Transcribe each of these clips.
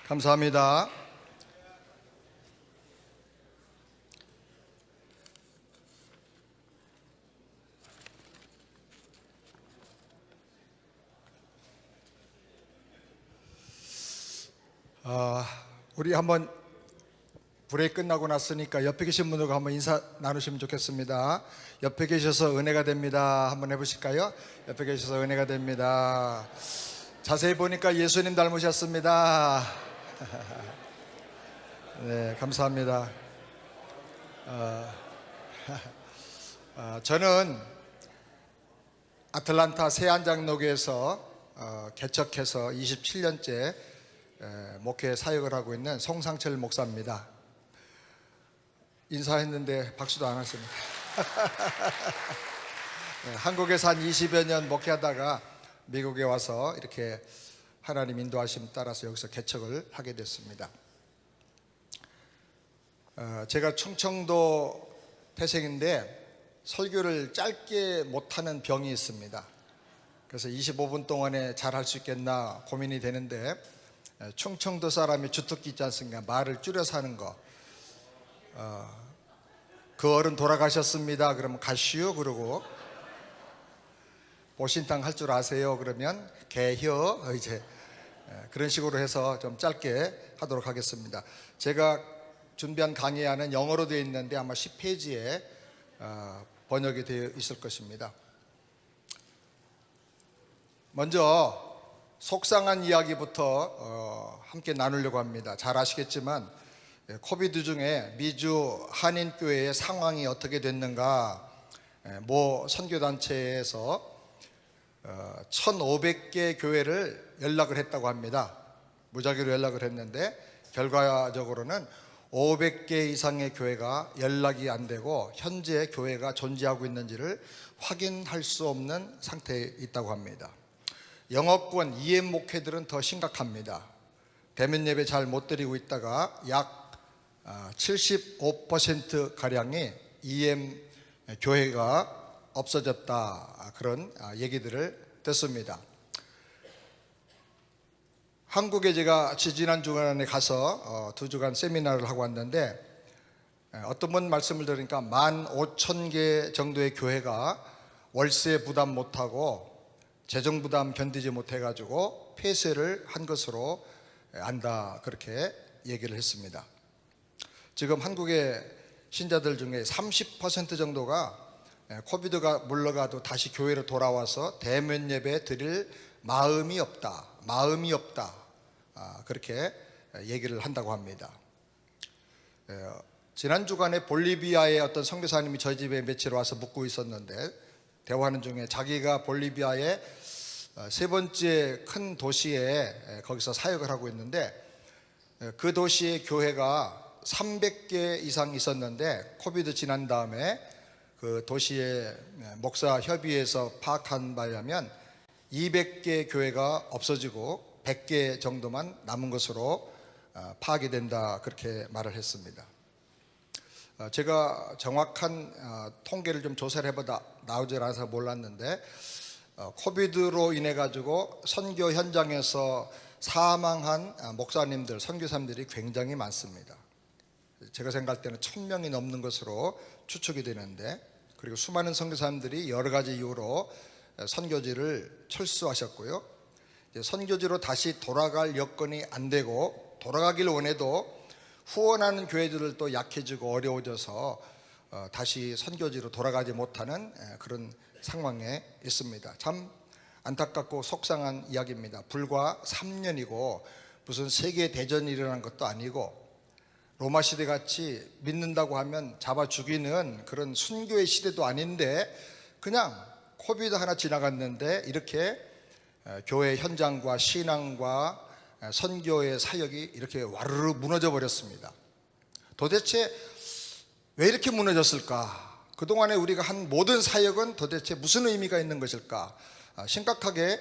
감사합니다. 우리 한번 브레이크 끝나고 났으니까 옆에 계신 분들과 한번 인사 나누시면 좋겠습니다. 옆에 계셔서 은혜가 됩니다. 한번 해보실까요? 옆에 계셔서 은혜가 됩니다. 자세히 보니까 예수님 닮으셨습니다. 네, 감사합니다. 저는 아틀란타 새안장로교에서 개척해서 27년째 목회 사역을 하고 있는 송상철 목사입니다. 인사했는데 박수도 안 하십니다. 한국에서 한 20여 년 목회하다가 미국에 와서 이렇게 하나님 인도하심 따라서 여기서 개척을 하게 됐습니다. 제가 충청도 태생인데 설교를 짧게 못하는 병이 있습니다. 그래서 25분 동안에 잘 할 수 있겠나 고민이 되는데, 충청도 사람이 주특기 있지 않습니까? 말을 줄여서 하는 거. 그 어른 돌아가셨습니다. 그러면 가시오 그러고, 보신탕 할 줄 아세요? 그러면 개혀, 이제 그런 식으로 해서 좀 짧게 하도록 하겠습니다. 제가 준비한 강의안은 영어로 되어 있는데 아마 10페이지에 번역이 되어 있을 것입니다. 먼저 속상한 이야기부터 함께 나누려고 합니다. 잘 아시겠지만 코비드 중에 미주 한인교회의 상황이 어떻게 됐는가, 모 선교단체에서 1,500개 교회를 연락을 했다고 합니다. 무작위로 연락을 했는데 결과적으로는 500개 이상의 교회가 연락이 안 되고 현재 교회가 존재하고 있는지를 확인할 수 없는 상태에 있다고 합니다. 영어권 EM 목회들은 더 심각합니다. 대면 예배 잘 못 드리고 있다가 약 75%가량이 EM 교회가 없어졌다, 그런 얘기들을 듣습니다. 한국에 제가 지난 주간에 가서 2주간 세미나를 하고 왔는데, 어떤 분 말씀을 들으니까 15,000개 정도의 교회가 월세 부담 못하고 재정 부담 견디지 못해가지고 폐쇄를 한 것으로 안다, 그렇게 얘기를 했습니다. 지금 한국의 신자들 중에 30% 정도가 코비드가 물러가도 다시 교회로 돌아와서 대면 예배 드릴 마음이 없다, 그렇게 얘기를 한다고 합니다. 지난 주간에 볼리비아의 어떤 선교사님이 저희 집에 며칠 와서 묵고 있었는데, 대화하는 중에 자기가 볼리비아의 3번째 큰 도시에 거기서 사역을 하고 있는데, 그 도시의 교회가 300개 이상 있었는데 코비드 지난 다음에 그 도시의 목사 협의회에서 파악한 바에 의하면 200개 교회가 없어지고 100개 정도만 남은 것으로 파악이 된다, 그렇게 말을 했습니다. 제가 정확한 통계를 좀 조사를 해보다 나오지 않아서 몰랐는데, 코비드로 인해 가지고 선교 현장에서 사망한 목사님들, 선교사님들이 굉장히 많습니다. 제가 생각할 때는 1,000명이 넘는 것으로 추측이 되는데, 그리고 수많은 선교사님들이 여러 가지 이유로 선교지를 철수하셨고요, 선교지로 다시 돌아갈 여건이 안 되고, 돌아가길 원해도 후원하는 교회들도 약해지고 어려워져서 다시 선교지로 돌아가지 못하는 그런 상황에 있습니다. 참 안타깝고 속상한 이야기입니다. 불과 3년이고 무슨 세계 대전이 일어난 것도 아니고 로마 시대 같이 믿는다고 하면 잡아 죽이는 그런 순교의 시대도 아닌데, 그냥 코비드 하나 지나갔는데 이렇게 교회 현장과 신앙과 선교의 사역이 이렇게 와르르 무너져 버렸습니다. 도대체 왜 이렇게 무너졌을까? 그동안에 우리가 한 모든 사역은 도대체 무슨 의미가 있는 것일까? 심각하게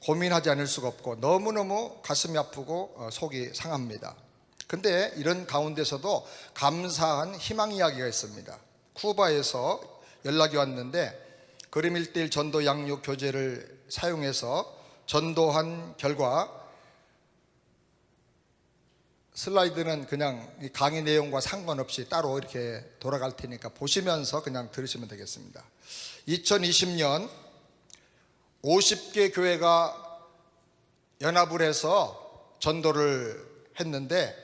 고민하지 않을 수가 없고 너무너무 가슴이 아프고 속이 상합니다. 근데 이런 가운데서도 감사한 희망 이야기가 있습니다. 쿠바에서 연락이 왔는데 그림 1:1 전도 양육 교재를 사용해서 전도한 결과 슬라이드는 그냥 이 강의 내용과 상관없이 따로 이렇게 돌아갈 테니까 보시면서 그냥 들으시면 되겠습니다. 2020년 50개 교회가 연합을 해서 전도를 했는데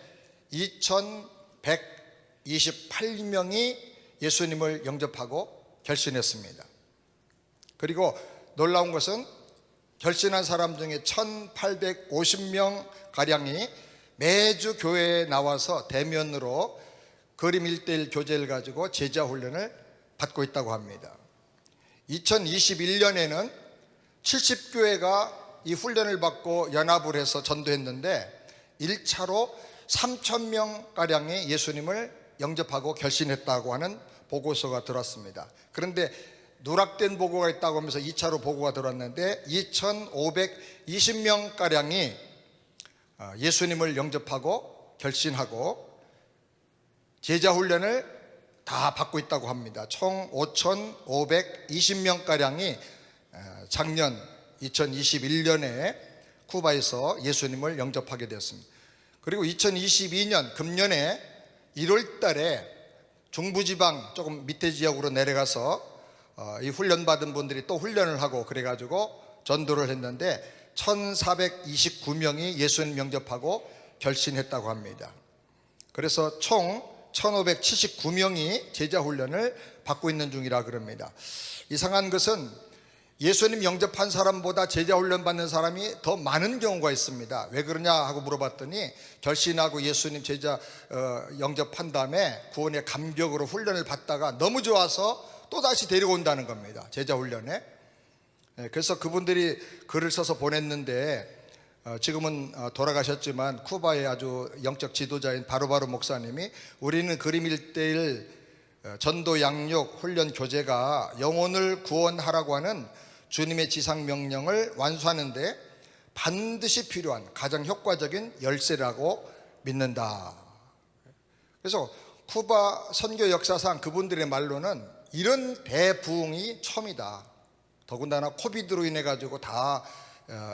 2128명이 예수님을 영접하고 결신했습니다. 그리고 놀라운 것은 결신한 사람 중에 1850명 가량이 매주 교회에 나와서 대면으로 그림 1:1 교재를 가지고 제자 훈련을 받고 있다고 합니다. 2021년에는 70교회가 이 훈련을 받고 연합을 해서 전도했는데 1차로 3,000명가량이 예수님을 영접하고 결신했다고 하는 보고서가 들어왔습니다. 그런데 누락된 보고가 있다고 하면서 2차로 보고가 들어왔는데 2,520명가량이 예수님을 영접하고 결신하고 제자 훈련을 다 받고 있다고 합니다. 총 5,520명가량이 작년 2021년에 쿠바에서 예수님을 영접하게 되었습니다. 그리고 2022년 금년에 1월 달에 중부지방 조금 밑에 지역으로 내려가서 이 훈련받은 분들이 또 훈련을 하고 그래가지고 전도를 했는데 1,429명이 예수님 영접하고 결신했다고 합니다. 그래서 총 1,579명이 제자 훈련을 받고 있는 중이라 그럽니다. 이상한 것은 예수님 영접한 사람보다 제자 훈련 받는 사람이 더 많은 경우가 있습니다. 왜 그러냐 하고 물어봤더니 결신하고 예수님 제자 영접한 다음에 구원의 감격으로 훈련을 받다가 너무 좋아서 또 다시 데려온다는 겁니다. 제자 훈련에. 그래서 그분들이 글을 써서 보냈는데 지금은 돌아가셨지만 쿠바의 아주 영적 지도자인 바로바로 목사님이 우리는 그림 1:1 전도 양육 훈련 교재가 영혼을 구원하라고 하는 주님의 지상 명령을 완수하는데 반드시 필요한 가장 효과적인 열쇠라고 믿는다. 그래서 쿠바 선교 역사상 그분들의 말로는 이런 대부흥이 처음이다. 더군다나 코비드로 인해 가지고 다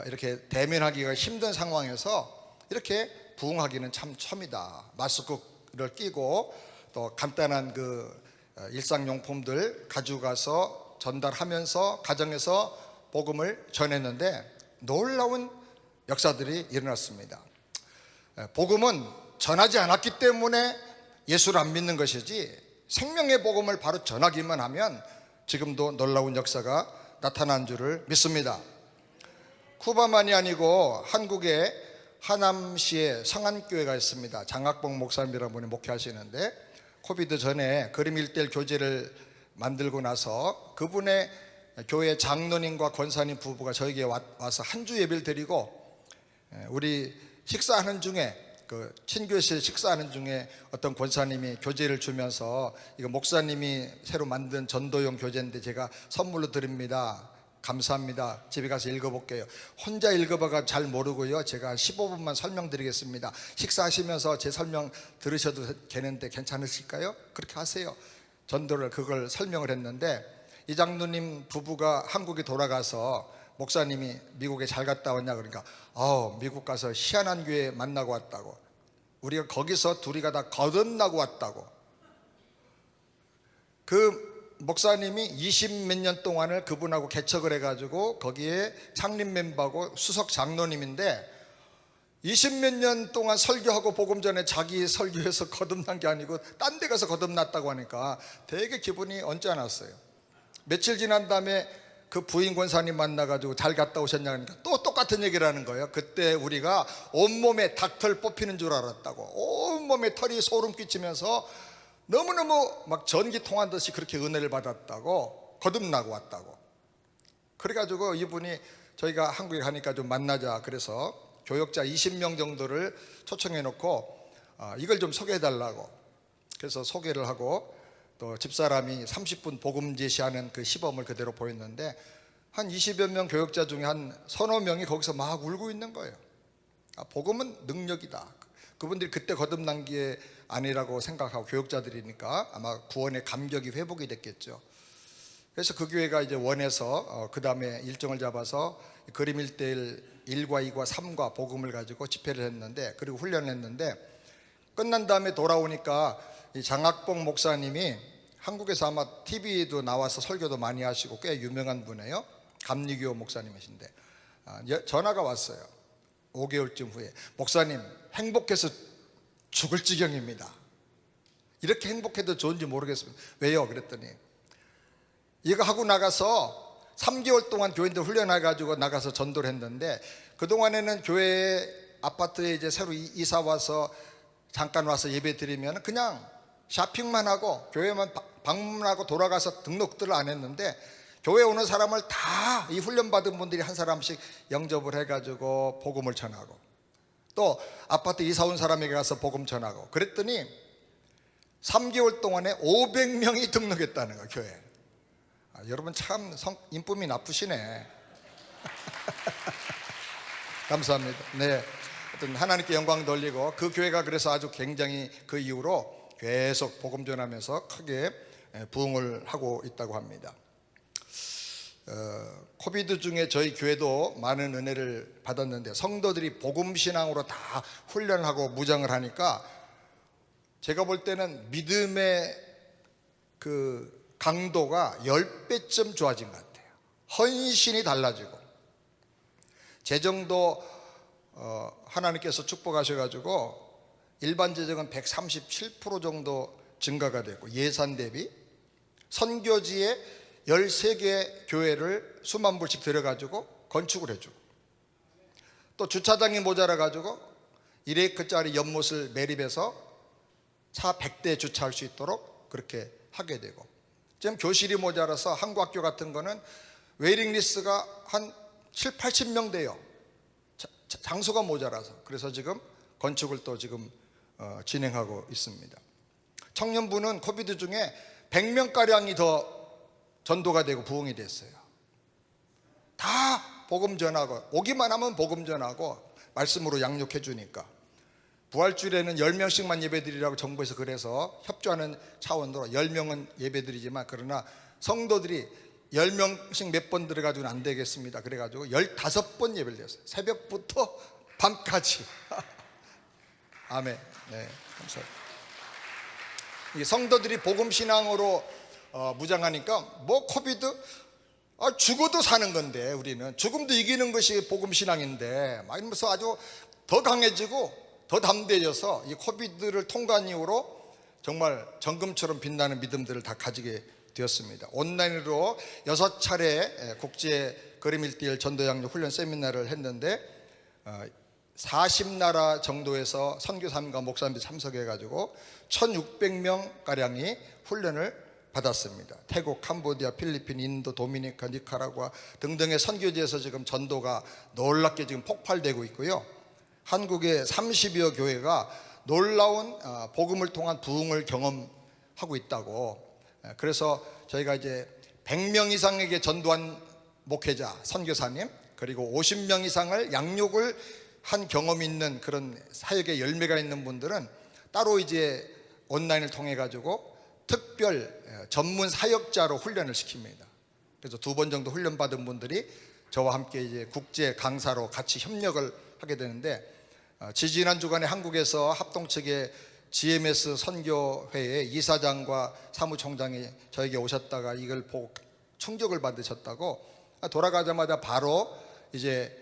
이렇게 대면하기가 힘든 상황에서 이렇게 부흥하기는 참 처음이다. 마스크를 끼고 또 간단한 그 일상용품들 가져가서 전달하면서 가정에서 복음을 전했는데 놀라운 역사들이 일어났습니다. 복음은 전하지 않았기 때문에 예수를 안 믿는 것이지 생명의 복음을 바로 전하기만 하면 지금도 놀라운 역사가 나타난 줄을 믿습니다. 쿠바만이 아니고 한국에 하남시에 성안교회가 있습니다. 장학봉 목사님이라는 분이 목회하시는데 코비드 전에 그림 1:1 교재를 만들고 나서 그분의 교회 장로님과 권사님 부부가 저에게 와서 한 주 예배를 드리고 우리 식사하는 중에 그 친교실 식사하는 중에 어떤 권사님이 교재를 주면서 이거 목사님이 새로 만든 전도용 교재인데 제가 선물로 드립니다. 감사합니다. 집에 가서 읽어볼게요. 혼자 읽어봐가 잘 모르고요. 제가 한 15분만 설명드리겠습니다. 식사하시면서 제 설명 들으셔도 되는데 괜찮으실까요? 그렇게 하세요. 전도를 그걸 설명을 했는데 이 장로님 부부가 한국에 돌아가서 목사님이 미국에 잘 갔다 왔냐 그러니까 미국 가서 희한한 교회 만나고 왔다고. 우리가 거기서 둘이 다 거듭나고 왔다고. 그 목사님이 20 몇 년 동안을 그분하고 개척을 해가지고 거기에 창립 멤버고 수석 장로님인데 20 몇 년 동안 설교하고 복음 전에 자기 설교에서 거듭난 게 아니고 딴 데 가서 거듭났다고 하니까 되게 기분이 언짢았어요. 며칠 지난 다음에 그 부인 권사님 만나가지고 잘 갔다 오셨냐 하니까 또 똑같은 얘기를 하는 거예요. 그때 우리가 온몸에 닭털 뽑히는 줄 알았다고. 온몸에 털이 소름 끼치면서 너무너무 막 전기 통한 듯이 그렇게 은혜를 받았다고 거듭나고 왔다고. 그래가지고 이분이 저희가 한국에 가니까 좀 만나자 그래서 교역자 20명 정도를 초청해 놓고 이걸 좀 소개해 달라고. 그래서 소개를 하고 또 집사람이 30분 복음 제시하는 그 시범을 그대로 보였는데 한 20여 명 교역자 중에 한 서너 명이 거기서 막 울고 있는 거예요. 복음은 능력이다. 그분들이 그때 거듭난 게 아니라고 생각하고 교역자들이니까 아마 구원의 감격이 회복이 됐겠죠. 그래서 그 교회가 이제 원해서 그 다음에 일정을 잡아서 그림 1:1 1과 2과 3과 복음을 가지고 집회를 했는데 그리고 훈련을 했는데 끝난 다음에 돌아오니까 이 장학봉 목사님이 한국에서 아마 TV도 나와서 설교도 많이 하시고 꽤 유명한 분이에요. 감리교 목사님이신데 전화가 왔어요. 5개월쯤 후에 목사님 행복해서 죽을 지경입니다. 이렇게 행복해도 좋은지 모르겠습니다. 왜요? 그랬더니 이거 하고 나가서 3개월 동안 교인들 훈련해가지고 나가서 전도를 했는데 그동안에는 교회 아파트에 이제 새로 이사 와서 잠깐 와서 예배 드리면 그냥 쇼핑만 하고 교회만 방문하고 돌아가서 등록들을 안 했는데 교회 오는 사람을 다 이 훈련받은 분들이 한 사람씩 영접을 해가지고 복음을 전하고 또 아파트 이사 온 사람에게 가서 복음 전하고 그랬더니 3개월 동안에 500명이 등록했다는 거예요. 교회. 여러분 참 인품이 나쁘시네. 감사합니다. 네, 하여튼 하나님께 영광 돌리고 그 교회가 그래서 아주 굉장히 그 이후로 계속 복음 전하면서 크게 부흥을 하고 있다고 합니다. 코비드 중에 저희 교회도 많은 은혜를 받았는데 성도들이 복음 신앙으로 다 훈련하고 무장을 하니까 제가 볼 때는 믿음의 그 강도가 10배쯤 좋아진 것 같아요. 헌신이 달라지고 재정도 하나님께서 축복하셔가지고 일반 재정은 137% 정도 증가가 되고 예산 대비 선교지에 13개 교회를 수만 불씩 들여가지고 건축을 해주고 또 주차장이 모자라가지고 1에이크짜리 연못을 매립해서 차 100대 주차할 수 있도록 그렇게 하게 되고 지금 교실이 모자라서 한국 학교 같은 거는 웨이팅리스트가 한 7, 80명 돼요. 장소가 모자라서. 그래서 지금 건축을 또 지금 진행하고 있습니다. 청년부는 코비드 중에 100명가량이 더 전도가 되고 부흥이 됐어요. 다 복음 전하고 오기만 하면 복음 전하고 말씀으로 양육해 주니까 부활주일에는 10명씩만 예배드리라고 정부에서 그래서 협조하는 차원으로 10명은 예배드리지만 그러나 성도들이 10명씩 몇 번 들어가지고는 안 되겠습니다. 그래가지고 15번 예배를 드렸어요. 새벽부터 밤까지. 아멘. 네, 감사합니다. 이 성도들이 복음 신앙으로 무장하니까 뭐 코비드 죽어도 사는 건데 우리는 죽음도 이기는 것이 복음 신앙인데 막 이러면서 아주 더 강해지고 더 담대해져서 이 코비드를 통과한 이후로 정말 정금처럼 빛나는 믿음들을 다 가지게 되었습니다. 온라인으로 6차례 국제 그림 1:1 전도 양육 훈련 세미나를 했는데 40나라 정도에서 선교사님과 목사님들이 참석해가지고 1600명가량이 훈련을 받았습니다. 태국, 캄보디아, 필리핀, 인도, 도미니카, 니카라과 등등의 선교지에서 지금 전도가 놀랍게 지금 폭발되고 있고요. 한국의 30여 교회가 놀라운 복음을 통한 부흥을 경험하고 있다고. 그래서 저희가 이제 100명 이상에게 전도한 목회자, 선교사님 그리고 50명 이상을 양육을 한 경험이 있는 그런 사역의 열매가 있는 분들은 따로 이제 온라인을 통해 가지고 특별 전문 사역자로 훈련을 시킵니다. 그래서 2번 정도 훈련 받은 분들이 저와 함께 이제 국제 강사로 같이 협력을 하게 되는데 지지난 주간에 한국에서 합동측의 GMS 선교회의 이사장과 사무총장이 저에게 오셨다가 이걸 보고 충격을 받으셨다고 돌아가자마자 바로 이제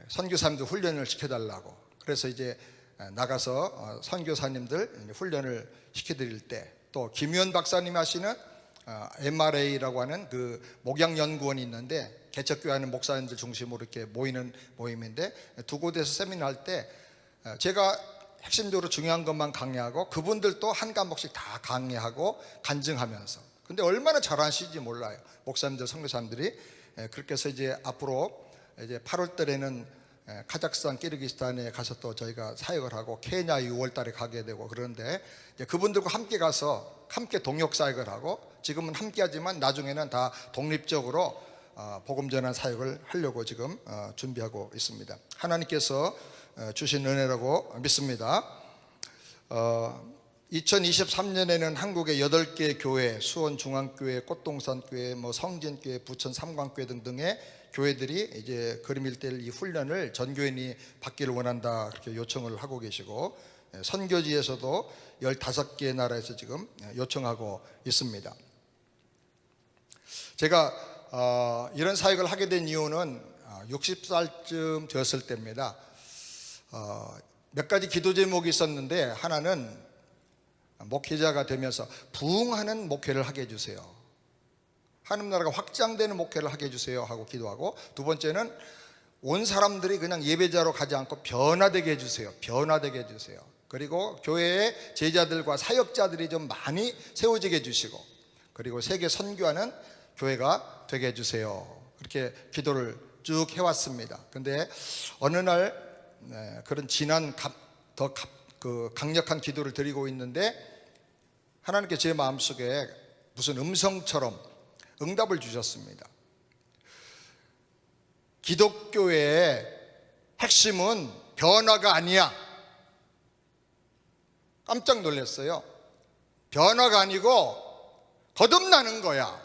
선교사님들 훈련을 시켜달라고 그래서 이제 나가서 선교사님들 훈련을 시켜드릴 때 또 김유현 박사님이 하시는 MRA라고 하는 그 목양연구원이 있는데 개척교회 하는 목사님들 중심으로 이렇게 모이는 모임인데 두 곳에서 세미나 할 때 제가 핵심적으로 중요한 것만 강의하고 그분들도 한 과목씩 다 강의하고 간증하면서 근데 얼마나 잘하시는지 몰라요. 목사님들 선교사님들이 그렇게 해서 이제 앞으로 이제 8월 달에는 카자흐스탄, 키르기스탄에 가서 또 저희가 사역을 하고 케냐 6월 달에 가게 되고 그런데 이제 그분들과 함께 가서 함께 동역 사역을 하고 지금은 함께 하지만 나중에는 다 독립적으로 복음 전환 사역을 하려고 지금 준비하고 있습니다. 하나님께서 주신 은혜라고 믿습니다. 2023년에는 한국의 8개 교회, 수원중앙교회, 꽃동산교회, 성진교회, 부천 삼광교회 등등의 교회들이 이제 그리밀대일 이 훈련을 전교인이 받기를 원한다, 그렇게 요청을 하고 계시고, 선교지에서도 15개 나라에서 지금 요청하고 있습니다. 제가 이런 사역을 하게 된 이유는 60살쯤 되었을 때입니다. 몇 가지 기도 제목이 있었는데, 하나는 목회자가 되면서 부흥하는 목회를 하게 해주세요, 하나님 나라가 확장되는 목회를 하게 해주세요 하고 기도하고, 두 번째는 온 사람들이 그냥 예배자로 가지 않고 변화되게 해주세요, 변화되게 해주세요. 그리고 교회의 제자들과 사역자들이 좀 많이 세워지게 해주시고, 그리고 세계 선교하는 교회가 되게 해주세요, 그렇게 기도를 쭉 해왔습니다. 근데 어느 날 그런 진한 더 강력한 기도를 드리고 있는데, 하나님께 제 마음속에 무슨 음성처럼 응답을 주셨습니다. 기독교의 핵심은 변화가 아니야. 깜짝 놀랐어요. 변화가 아니고 거듭나는 거야.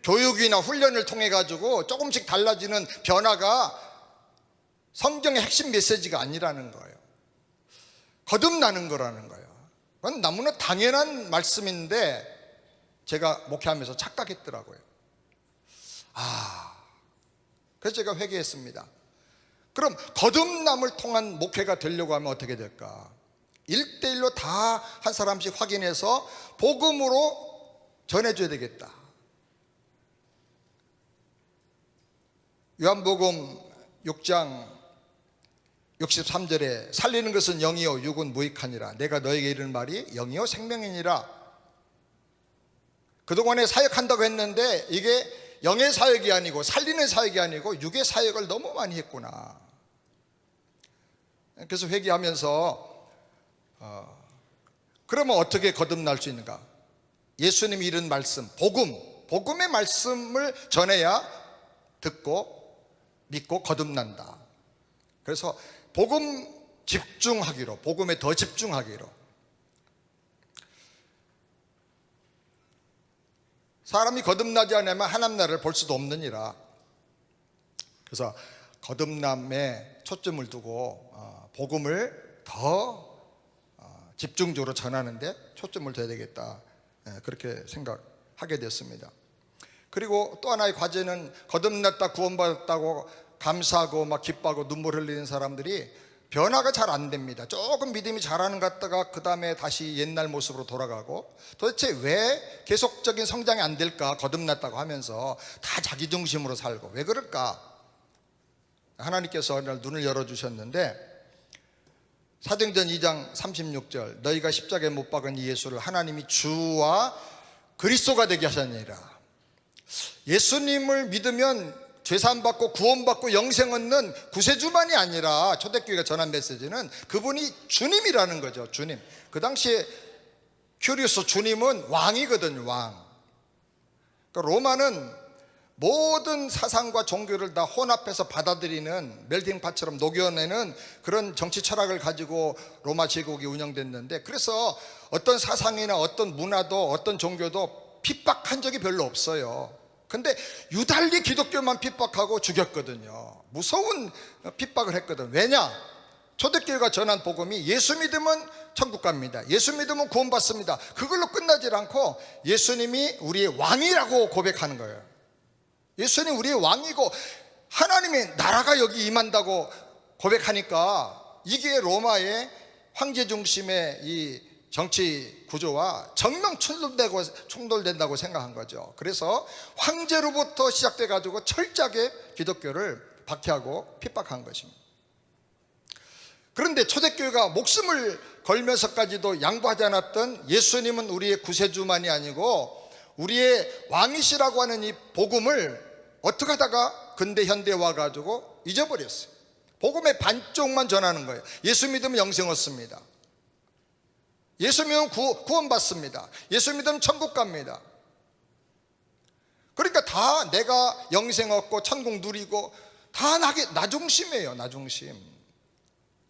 교육이나 훈련을 통해 가지고 조금씩 달라지는 변화가 성경의 핵심 메시지가 아니라는 거예요. 거듭나는 거라는 거예요. 그건 너무나 당연한 말씀인데 제가 목회하면서 착각했더라고요. 그래서 제가 회개했습니다. 그럼 거듭남을 통한 목회가 되려고 하면 어떻게 될까? 1대1로 다 한 사람씩 확인해서 복음으로 전해줘야 되겠다. 요한복음 6장 63절에 살리는 것은 영이요 육은 무익하니라. 내가 너에게 이르는 말이 영이요 생명이니라. 그동안에 사역한다고 했는데 이게 영의 사역이 아니고 살리는 사역이 아니고 육의 사역을 너무 많이 했구나. 그래서 회개하면서 그러면 어떻게 거듭날 수 있는가? 예수님이 이른 말씀, 복음의 말씀을 전해야 듣고 믿고 거듭난다. 그래서 복음 집중하기로, 복음에 더 집중하기로. 사람이 거듭나지 않으면 하나님 나라를 볼 수도 없느니라. 그래서 거듭남에 초점을 두고 복음을 더 집중적으로 전하는데 초점을 둬야 되겠다, 그렇게 생각하게 됐습니다. 그리고 또 하나의 과제는 거듭났다 구원받았다고 감사하고 막 기뻐하고 눈물 흘리는 사람들이 변화가 잘 안 됩니다. 조금 믿음이 잘하는 것 같다가 그 다음에 다시 옛날 모습으로 돌아가고, 도대체 왜 계속적인 성장이 안 될까? 거듭났다고 하면서 다 자기 중심으로 살고 왜 그럴까? 하나님께서 어느 날 눈을 열어주셨는데, 사도행전 2장 36절, 너희가 십자가에 못 박은 이 예수를 하나님이 주와 그리스도가 되게 하셨느니라. 예수님을 믿으면 죄사함받고 구원받고 영생 얻는 구세주만이 아니라, 초대교회가 전한 메시지는 그분이 주님이라는 거죠. 주님. 그 당시에 큐리오스 주님은 왕이거든요. 왕. 그러니까 로마는 모든 사상과 종교를 다 혼합해서 받아들이는 멜팅팟처럼 녹여내는 그런 정치 철학을 가지고 로마 제국이 운영됐는데, 그래서 어떤 사상이나 어떤 문화도 어떤 종교도 핍박한 적이 별로 없어요. 근데 유달리 기독교만 핍박하고 죽였거든요. 무서운 핍박을 했거든. 왜냐? 초대교회가 전한 복음이 예수 믿으면 천국 갑니다, 예수 믿으면 구원받습니다, 그걸로 끝나질 않고 예수님이 우리의 왕이라고 고백하는 거예요. 예수님 우리의 왕이고 하나님의 나라가 여기 임한다고 고백하니까, 이게 로마의 황제 중심의 이 정치 구조와 정면 충돌된다고 생각한 거죠. 그래서 황제로부터 시작돼 가지고 철저하게 기독교를 박해하고 핍박한 것입니다. 그런데 초대교회가 목숨을 걸면서까지도 양보하지 않았던 예수님은 우리의 구세주만이 아니고 우리의 왕이시라고 하는 이 복음을 어떻게 하다가 근대 현대에 와가지고 잊어버렸어요. 복음의 반쪽만 전하는 거예요. 예수 믿으면 영생 얻습니다, 예수 믿으면 구원받습니다, 예수 믿으면 천국 갑니다. 그러니까 다 내가 영생 얻고 천국 누리고 다 나 중심이에요. 나 중심.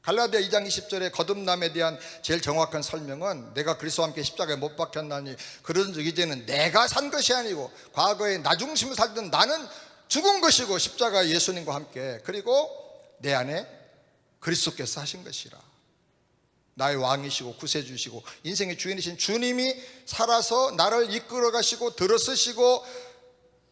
갈라디아 2장 20절에 거듭남에 대한 제일 정확한 설명은 내가 그리스도와 함께 십자가에 못 박혔나니 그런즉 이제는 내가 산 것이 아니고 과거에 나 중심으로 살던 나는 죽은 것이고 십자가 예수님과 함께 그리고 내 안에 그리스도께서 하신 것이라. 나의 왕이시고 구세주시고 인생의 주인이신 주님이 살아서 나를 이끌어 가시고 들어서시고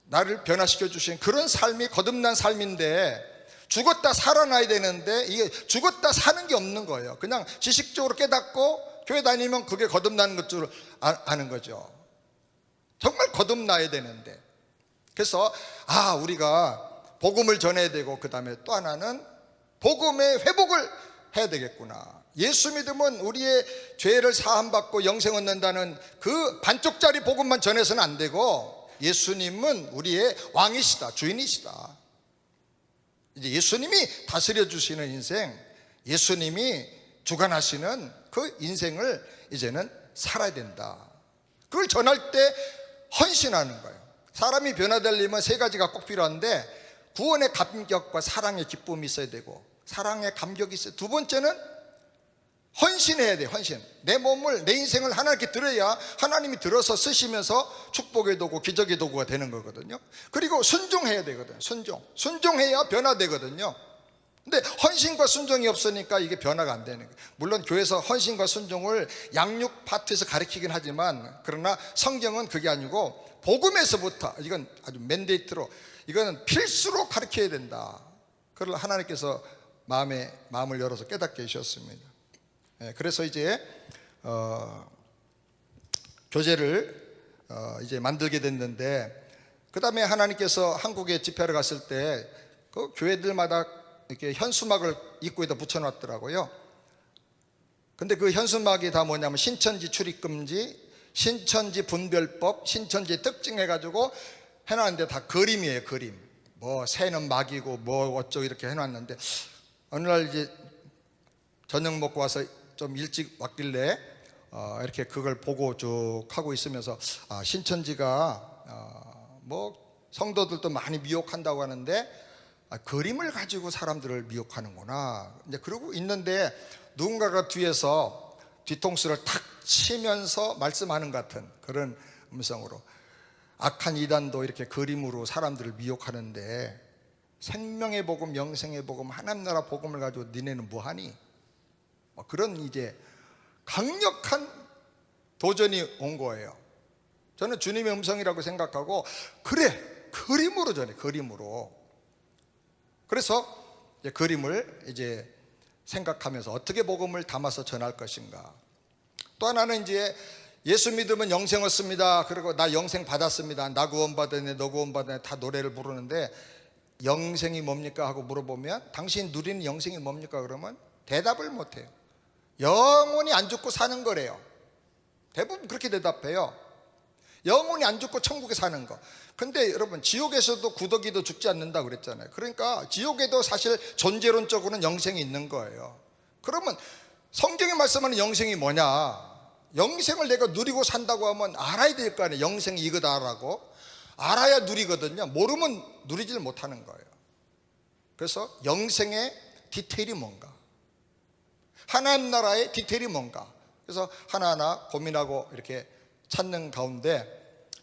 나를 변화시켜 주신 그런 삶이 거듭난 삶인데, 죽었다 살아나야 되는데 이게 죽었다 사는 게 없는 거예요. 그냥 지식적으로 깨닫고 교회 다니면 그게 거듭나는 것 줄 아는 거죠. 정말 거듭나야 되는데, 그래서 우리가 복음을 전해야 되고, 그 다음에 또 하나는 복음의 회복을 해야 되겠구나. 예수 믿으면 우리의 죄를 사함받고 영생 얻는다는 그 반쪽짜리 복음만 전해서는 안 되고, 예수님은 우리의 왕이시다, 주인이시다. 이제 예수님이 다스려 주시는 인생, 예수님이 주관하시는 그 인생을 이제는 살아야 된다. 그걸 전할 때 헌신하는 거예요. 사람이 변화되려면 세 가지가 꼭 필요한데, 구원의 감격과 사랑의 기쁨이 있어야 되고, 사랑의 감격이 있어요. 두 번째는 헌신해야 돼요. 헌신. 내 몸을, 내 인생을 하나님께 드려야 하나님이 들어서 쓰시면서 축복의 도구, 기적의 도구가 되는 거거든요. 그리고 순종해야 되거든요. 순종해야 변화되거든요. 근데 헌신과 순종이 없으니까 이게 변화가 안 되는 거예요. 물론 교회에서 헌신과 순종을 양육 파트에서 가르치긴 하지만, 그러나 성경은 그게 아니고 복음에서부터, 이건 아주 맨데이트로, 이거는 필수로 가르쳐야 된다. 그걸 하나님께서 마음을 열어서 깨닫게 해주셨습니다. 그래서 이제 교재를 이제 만들게 됐는데, 그 다음에 하나님께서 한국에 집회를 갔을 때 그 교회들마다 이렇게 현수막을 입구에다 붙여놨더라고요. 근데 그 현수막이 다 뭐냐면 신천지 출입금지, 신천지 분별법, 신천지 특징 해가지고 해놨는데 다 그림이에요. 그림. 뭐 새는 막이고 뭐 어쩌고 이렇게 해놨는데, 어느 날 이제 저녁 먹고 와서 좀 일찍 왔길래 이렇게 그걸 보고 쭉 하고 있으면서, 신천지가 뭐 성도들도 많이 미혹한다고 하는데 그림을 가지고 사람들을 미혹하는구나. 이제 그러고 있는데 누군가가 뒤에서 뒤통수를 탁 치면서 말씀하는 것 같은 그런 음성으로, 악한 이단도 이렇게 그림으로 사람들을 미혹하는데 생명의 복음, 영생의 복음, 하나님 나라 복음을 가지고 니네는 뭐하니? 그런 이제 강력한 도전이 온 거예요. 저는 주님의 음성이라고 생각하고, 그래, 그림으로 전해, 그림으로. 그래서 이제 그림을 이제 생각하면서 어떻게 복음을 담아서 전할 것인가. 또 하나는 이제 예수 믿으면 영생 얻습니다. 그리고 나 영생 받았습니다. 나 구원 받았네, 너 구원 받았네, 다 노래를 부르는데 영생이 뭡니까 하고 물어보면, 당신 누리는 영생이 뭡니까? 그러면 대답을 못해요. 영원히 안 죽고 사는 거래요. 대부분 그렇게 대답해요. 영원히 안 죽고 천국에 사는 거. 근데 여러분, 지옥에서도 구더기도 죽지 않는다 그랬잖아요. 그러니까 지옥에도 사실 존재론적으로는 영생이 있는 거예요. 그러면 성경이 말씀하는 영생이 뭐냐? 영생을 내가 누리고 산다고 하면 알아야 될 거 아니에요. 영생이 이거다라고 알아야 누리거든요. 모르면 누리질 못하는 거예요. 그래서 영생의 디테일이 뭔가, 하나님 나라의 디테일이 뭔가, 그래서 하나하나 고민하고 이렇게 찾는 가운데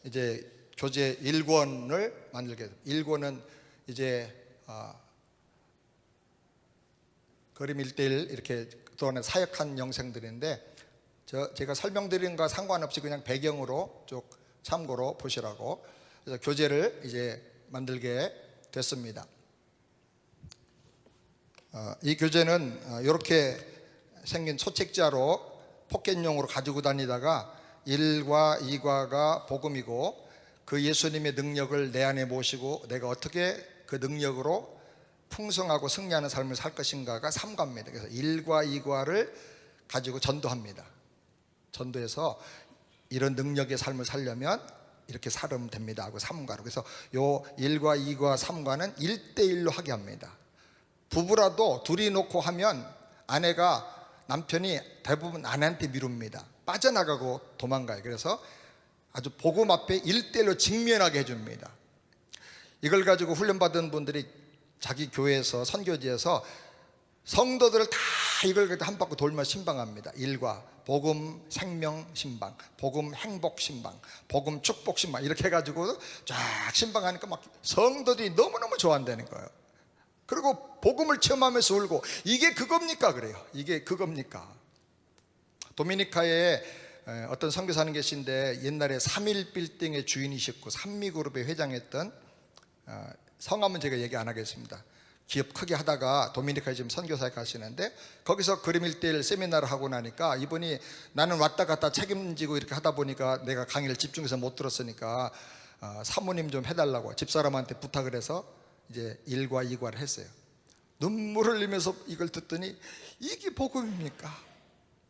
이제 교재 1권을 만들게 됩니다. 1권은 이제 그림 1:1 이렇게 그동안에 사역한 영생들인데, 제가 설명드리는 것과 상관없이 그냥 배경으로 쭉 참고로 보시라고, 그래서 교재를 이제 만들게 됐습니다. 이 교재는 이렇게 생긴 소책자로 포켓용으로 가지고 다니다가 1과 2과가 복음이고, 그 예수님의 능력을 내 안에 모시고 내가 어떻게 그 능력으로 풍성하고 승리하는 삶을 살 것인가가 3과입니다. 그래서 1과 2과를 가지고 전도합니다. 전도해서 이런 능력의 삶을 살려면 이렇게 살면 됩니다 하고 3과로, 그래서 요 1과 2과 3과는 1:1로 하게 합니다. 부부라도 둘이 놓고 하면 남편이 대부분 아내한테 미룹니다. 빠져나가고 도망가요. 그래서 아주 복음 앞에 1:1로 직면하게 해줍니다. 이걸 가지고 훈련받은 분들이 자기 교회에서, 선교지에서 성도들을 다 이걸 한 바퀴 돌며 신방합니다. 일과 복음 생명 신방, 복음 행복 신방, 복음 축복 신방 이렇게 해가지고 쫙 신방하니까 막 성도들이 너무너무 좋아한다는 거예요. 그리고 복음을 체험하면서 울고, 이게 그겁니까? 그래요. 이게 그겁니까? 도미니카에 어떤 선교사님 계신데 옛날에 3일 빌딩의 주인이셨고 산미그룹의 회장했던, 성함은 제가 얘기 안 하겠습니다. 기업 크게 하다가 도미니카에 지금 선교사에 가시는데, 거기서 그림 1:1 세미나를 하고 나니까 이분이, 나는 왔다 갔다 책임지고 이렇게 하다 보니까 내가 강의를 집중해서 못 들었으니까 사모님 좀 해달라고 집사람한테 부탁을 해서 이제 1과 2과를 했어요. 눈물을 흘리면서 이걸 듣더니, 이게 복음입니까?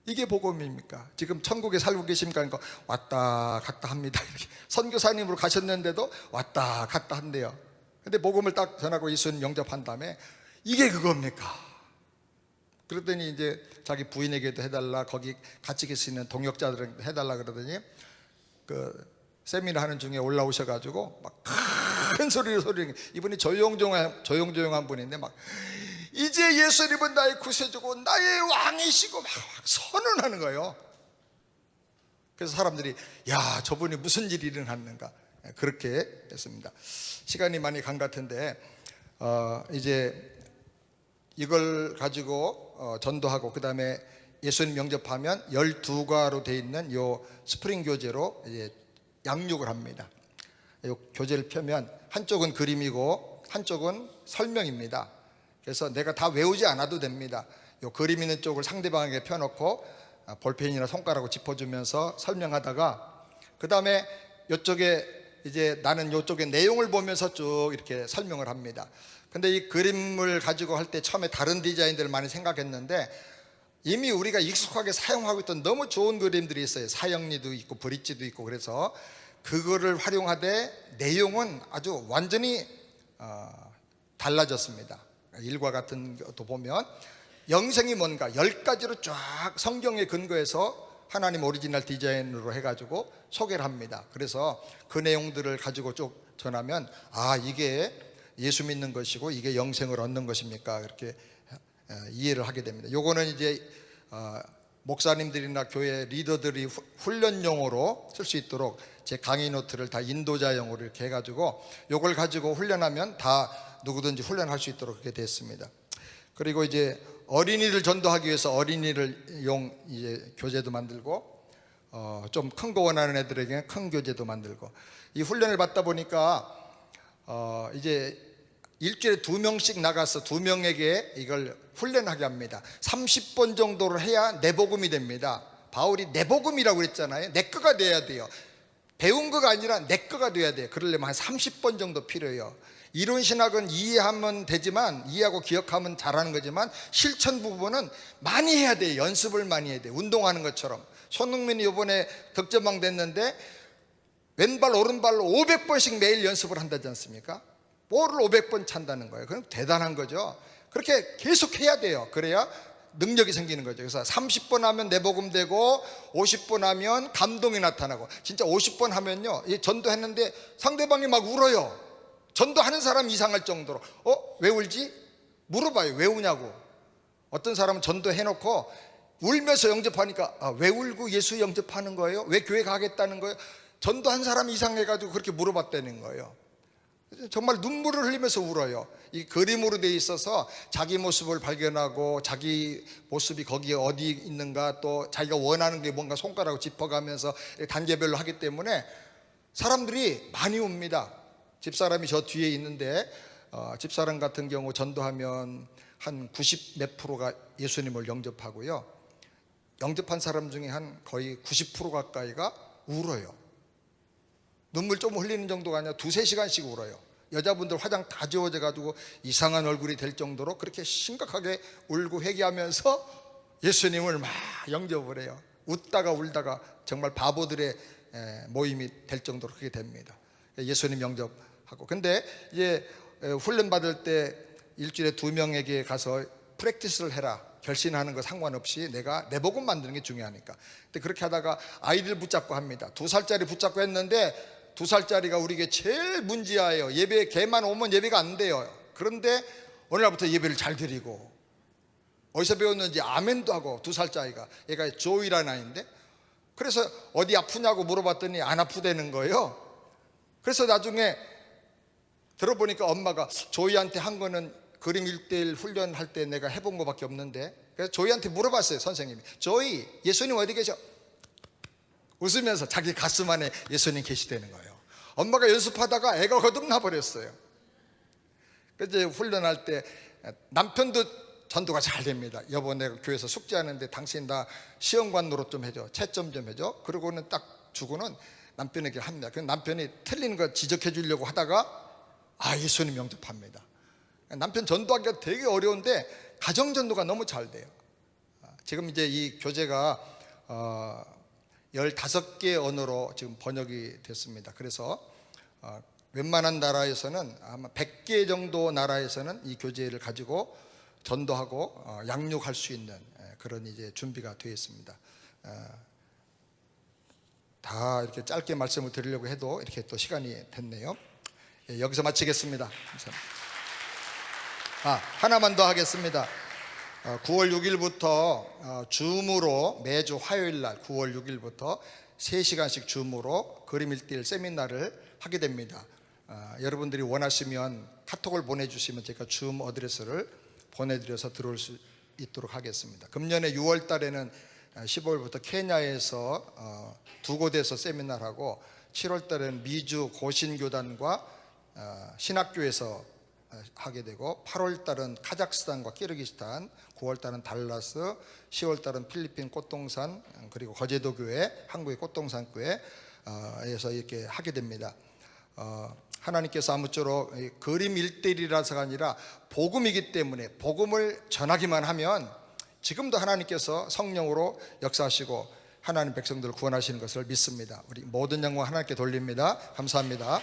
이게 복음입니까? 지금 천국에 살고 계십니까? 그러니까 왔다 갔다 합니다. 이렇게 선교사님으로 가셨는데도 왔다 갔다 한대요. 근데 복음을 딱 전하고 예수님 영접한 다음에 이게 그겁니까? 그러더니 이제 자기 부인에게도 해달라, 거기 같이 계시는 동역자들에게도 해달라 그러더니 그 세미나 하는 중에 올라오셔가지고 막 큰 소리로 이분이 조용조용한 분인데 막, 이제 예수님은 나의 구세주고 나의 왕이시고 막 선언하는 거예요. 그래서 사람들이, 야, 저분이 무슨 일이 일어났는가, 그렇게 했습니다. 시간이 많이 간 것 같은데 이제 이걸 가지고 전도하고, 그 다음에 예수님 영접하면 12과로 되어 있는 요 스프링 교재로 이제 양육을 합니다. 요 교재를 펴면 한쪽은 그림이고 한쪽은 설명입니다. 그래서 내가 다 외우지 않아도 됩니다. 요 그림 있는 쪽을 상대방에게 펴놓고 볼펜이나 손가락으로 짚어주면서 설명하다가, 그 다음에 이쪽에 이제 나는 이쪽의 내용을 보면서 쭉 이렇게 설명을 합니다. 근데 이 그림을 가지고 할 때 처음에 다른 디자인들을 많이 생각했는데, 이미 우리가 익숙하게 사용하고 있던 너무 좋은 그림들이 있어요. 사형리도 있고 브릿지도 있고. 그래서 그거를 활용하되 내용은 아주 완전히 달라졌습니다. 일과 같은 것도 보면 영생이 뭔가 10가지로 쫙 성경에 근거해서 하나님 오리지널 디자인으로 해가지고 소개를 합니다. 그래서 그 내용들을 가지고 쭉 전하면, 아, 이게 예수 믿는 것이고 이게 영생을 얻는 것입니까? 그렇게 이해를 하게 됩니다. 요거는 이제 목사님들이나 교회 리더들이 훈련용으로 쓸 수 있도록 제 강의 노트를 다 인도자용으로 이렇게 해가지고 요걸 가지고 훈련하면 다 누구든지 훈련할 수 있도록 그렇게 됐습니다. 그리고 이제 어린이를 전도하기 위해서 어린이를 용 이제 교재도 만들고, 좀 큰 거 원하는 애들에게 큰 교재도 만들고, 이 훈련을 받다 보니까 이제 일주일에 2명씩 나가서 2명에게 이걸 훈련하게 합니다. 30번 정도를 해야 내복음이 됩니다. 바울이 내복음이라고 그랬잖아요. 내 거가 돼야 돼요. 배운 거가 아니라 내 거가 돼야 돼요. 그러려면 한 30번 정도 필요해요. 이론 신학은 이해하면 되지만, 이해하고 기억하면 잘하는 거지만 실천 부분은 많이 해야 돼요. 연습을 많이 해야 돼요. 운동하는 것처럼. 손흥민이 이번에 득점왕 됐는데 왼발 오른발로 500번씩 매일 연습을 한다지 않습니까? 볼을 500번 찬다는 거예요. 그럼 대단한 거죠. 그렇게 계속 해야 돼요. 그래야 능력이 생기는 거죠. 그래서 30번 하면 내복음 되고 50번 하면 감동이 나타나고, 진짜 50번 하면요, 전도했는데 상대방이 막 울어요. 전도하는 사람 이상할 정도로. 왜 울지? 물어봐요. 왜 우냐고. 어떤 사람은 전도해놓고 울면서 영접하니까, 왜 울고 예수 영접하는 거예요? 왜 교회 가겠다는 거예요? 전도한 사람 이상해가지고 그렇게 물어봤다는 거예요. 정말 눈물을 흘리면서 울어요. 이 그림으로 돼 있어서 자기 모습을 발견하고, 자기 모습이 거기에 어디 있는가, 또 자기가 원하는 게 뭔가 손가락으로 짚어가면서 단계별로 하기 때문에 사람들이 많이 옵니다. 집사람이 저 뒤에 있는데 집사람 같은 경우 전도하면 한 90 몇 프로가 예수님을 영접하고요, 영접한 사람 중에 한 거의 90% 가까이가 울어요. 눈물 좀 흘리는 정도가 아니라 2-3시간씩 울어요. 여자분들 화장 다 지워져 가지고 이상한 얼굴이 될 정도로 그렇게 심각하게 울고 회개하면서 예수님을 막 영접을 해요. 웃다가 울다가 정말 바보들의 모임이 될 정도로 그렇게 됩니다. 예수님 영접하고. 근데 이제 훈련 받을 때 일주일에 2명에게 가서 프랙티스를 해라, 결신하는 거 상관없이 내가 내복음 만드는 게 중요하니까. 근데 그렇게 하다가 아이들 붙잡고 합니다. 2살짜리 붙잡고 했는데 2살짜리가 우리에게 제일 문제예요. 예배, 걔만 오면 예배가 안 돼요. 그런데 어느 날부터 예배를 잘 드리고, 어디서 배웠는지 아멘도 하고 2살짜리 아이가, 얘가 조이라는 아이인데, 그래서 어디 아프냐고 물어봤더니 안 아프다는 거예요. 그래서 나중에 들어보니까 엄마가 조이한테 한 거는 그림 1:1 훈련할 때 내가 해본 거밖에 없는데, 그래서 조이한테 물어봤어요. 선생님이, 조이, 예수님 어디 계셔? 웃으면서 자기 가슴 안에 예수님 계시다는 거예요. 엄마가 연습하다가 애가 거듭나 버렸어요. 그래서 이제 훈련할 때 남편도 전도가 잘 됩니다. 여보, 내가 교회에서 숙제하는데 당신 나 시험관 노릇 좀 해줘, 채점 좀 해줘. 그러고는 딱 주고는 남편에게 합니다. 그 남편이 틀린 거 지적해 주려고 하다가 예수님 영접합니다. 남편 전도하기가 되게 어려운데 가정 전도가 너무 잘 돼요. 지금 이제 이 교재가 15개 언어로 지금 번역이 됐습니다. 그래서 웬만한 나라에서는 아마 100개 정도 나라에서는 이 교재를 가지고 전도하고 양육할 수 있는 그런 이제 준비가 되어 있습니다. 다 이렇게 짧게 말씀을 드리려고 해도 이렇게 또 시간이 됐네요. 여기서 마치겠습니다. 감사합니다. 하나만 더 하겠습니다. 9월 6일부터 줌으로 매주 화요일 날 9월 6일부터 3시간씩 줌으로 그림 1:1 세미나를 하게 됩니다. 여러분들이 원하시면 카톡을 보내주시면 제가 줌 어드레스를 보내드려서 들어올 수 있도록 하겠습니다. 금년에 6월 달에는 15일부터 케냐에서 2곳에서 세미나를 하고, 7월 달에는 미주 고신교단과 신학교에서 하게 되고, 8월 달은 카자흐스탄과 키르기스탄, 9월 달은 달라스, 10월 달은 필리핀 꽃동산, 그리고 거제도 교회, 한국의 꽃동산 교회에서 이렇게 하게 됩니다. 하나님께서 아무쪼록 그림 1:1이라서가 아니라 복음이기 때문에 복음을 전하기만 하면 지금도 하나님께서 성령으로 역사하시고 하나님 백성들을 구원하시는 것을 믿습니다. 우리 모든 영광 하나님께 돌립니다. 감사합니다.